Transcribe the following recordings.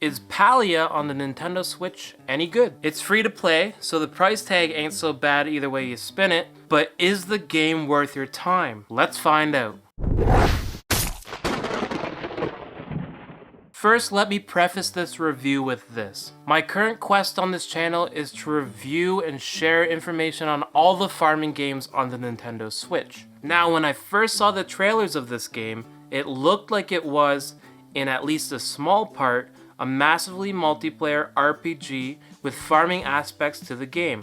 Is Palia on the Nintendo Switch any good? It's free to play, so the price tag ain't so bad either way you spin it, but is the game worth your time? Let's find out. First, let me preface this review with this. My current quest on this channel is to review and share information on all the farming games on the Nintendo Switch. Now, when I first saw the trailers of this game, it looked like it was, in at least a small part, a massively multiplayer RPG with farming aspects to the game.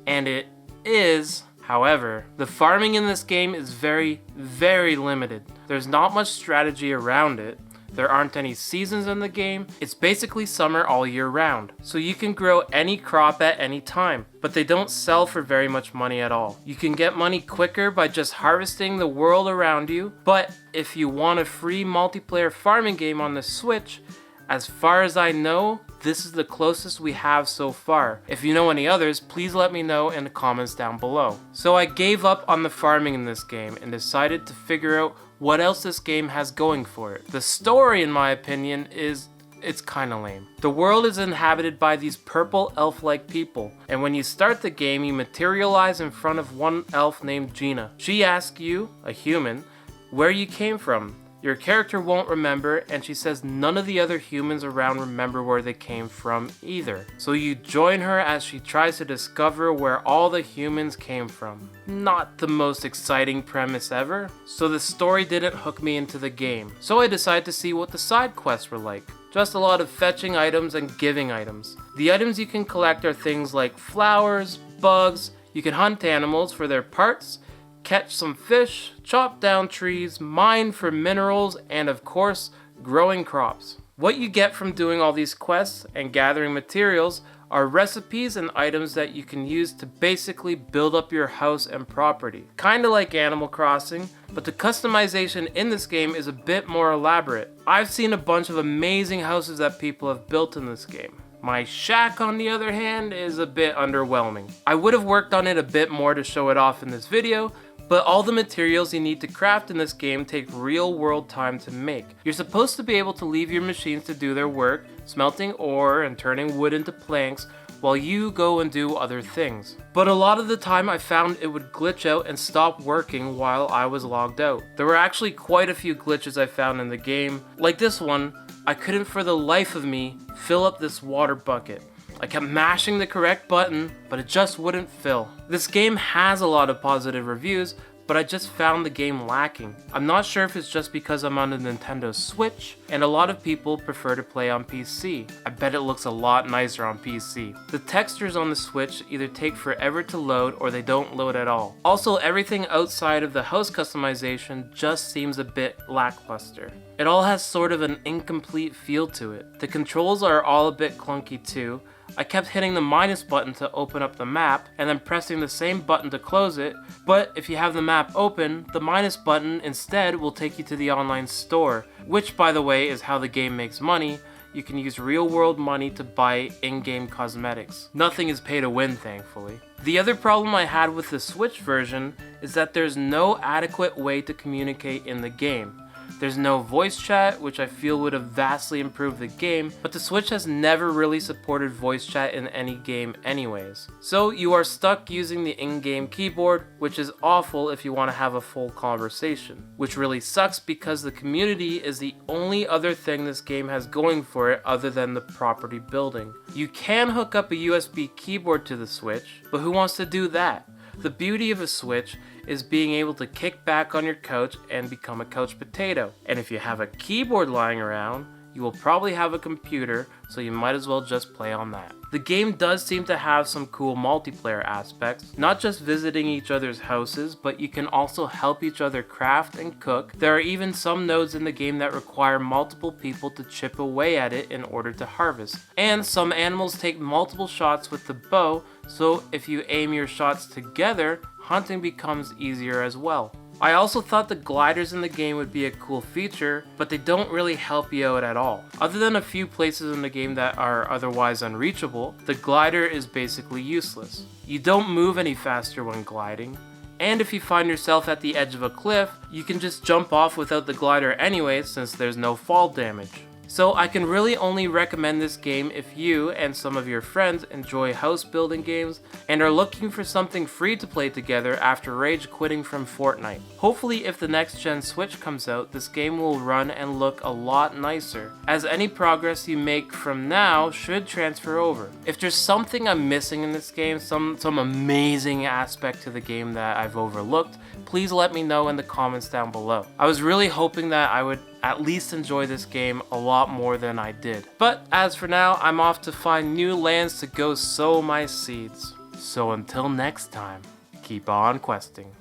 And it is, however. The farming in this game is very, very limited. There's not much strategy around it. There aren't any seasons in the game. It's basically summer all year round. So you can grow any crop at any time, but they don't sell for very much money at all. You can get money quicker by just harvesting the world around you, but if you want a free multiplayer farming game on the Switch, as far as I know, this is the closest we have so far. If you know any others, please let me know in the comments down below. So I gave up on the farming in this game and decided to figure out what else this game has going for it. The story, in my opinion, it's kinda lame. The world is inhabited by these purple elf-like people, and when you start the game, you materialize in front of one elf named Gina. She asks you, a human, where you came from. Your character won't remember, and she says none of the other humans around remember where they came from either. So you join her as she tries to discover where all the humans came from. Not the most exciting premise ever, so the story didn't hook me into the game. So I decided to see what the side quests were like. Just a lot of fetching items and giving items. The items you can collect are things like flowers, bugs, you can hunt animals for their parts, catch some fish, chop down trees, mine for minerals, and of course, growing crops. What you get from doing all these quests and gathering materials are recipes and items that you can use to basically build up your house and property. Kinda like Animal Crossing, but the customization in this game is a bit more elaborate. I've seen a bunch of amazing houses that people have built in this game. My shack, on the other hand, is a bit underwhelming. I would have worked on it a bit more to show it off in this video, but all the materials you need to craft in this game take real world time to make. You're supposed to be able to leave your machines to do their work, smelting ore and turning wood into planks, while you go and do other things. But a lot of the time I found it would glitch out and stop working while I was logged out. There were actually quite a few glitches I found in the game. Like this one, I couldn't for the life of me fill up this water bucket. I kept mashing the correct button, but it just wouldn't fill. This game has a lot of positive reviews, but I just found the game lacking. I'm not sure if it's just because I'm on the Nintendo Switch, and a lot of people prefer to play on PC. I bet it looks a lot nicer on PC. The textures on the Switch either take forever to load or they don't load at all. Also, everything outside of the house customization just seems a bit lackluster. It all has sort of an incomplete feel to it. The controls are all a bit clunky too. I kept hitting the minus button to open up the map and then pressing the same button to close it, but if you have the map open, the minus button instead will take you to the online store, which by the way is how the game makes money. You can use real world money to buy in-game cosmetics. Nothing is pay to win, thankfully. The other problem I had with the Switch version is that there's no adequate way to communicate in the game. There's no voice chat, which I feel would have vastly improved the game, but the Switch has never really supported voice chat in any game anyways. So you are stuck using the in-game keyboard, which is awful if you want to have a full conversation. Which really sucks because the community is the only other thing this game has going for it other than the property building. You can hook up a USB keyboard to the Switch, but who wants to do that? The beauty of a Switch is being able to kick back on your couch and become a couch potato. And if you have a keyboard lying around, you will probably have a computer, so you might as well just play on that. The game does seem to have some cool multiplayer aspects, not just visiting each other's houses, but you can also help each other craft and cook. There are even some nodes in the game that require multiple people to chip away at it in order to harvest. And some animals take multiple shots with the bow, so if you aim your shots together, hunting becomes easier as well. I also thought the gliders in the game would be a cool feature, but they don't really help you out at all. Other than a few places in the game that are otherwise unreachable, the glider is basically useless. You don't move any faster when gliding, and if you find yourself at the edge of a cliff, you can just jump off without the glider anyway since there's no fall damage. So I can really only recommend this game if you and some of your friends enjoy house building games and are looking for something free to play together after rage quitting from Fortnite. Hopefully if the next gen Switch comes out, this game will run and look a lot nicer, as any progress you make from now should transfer over. If there's something I'm missing in this game, some amazing aspect to the game that I've overlooked, please let me know in the comments down below. I was really hoping that I would at least enjoy this game a lot more than I did. But as for now, I'm off to find new lands to go sow my seeds. So until next time, keep on questing.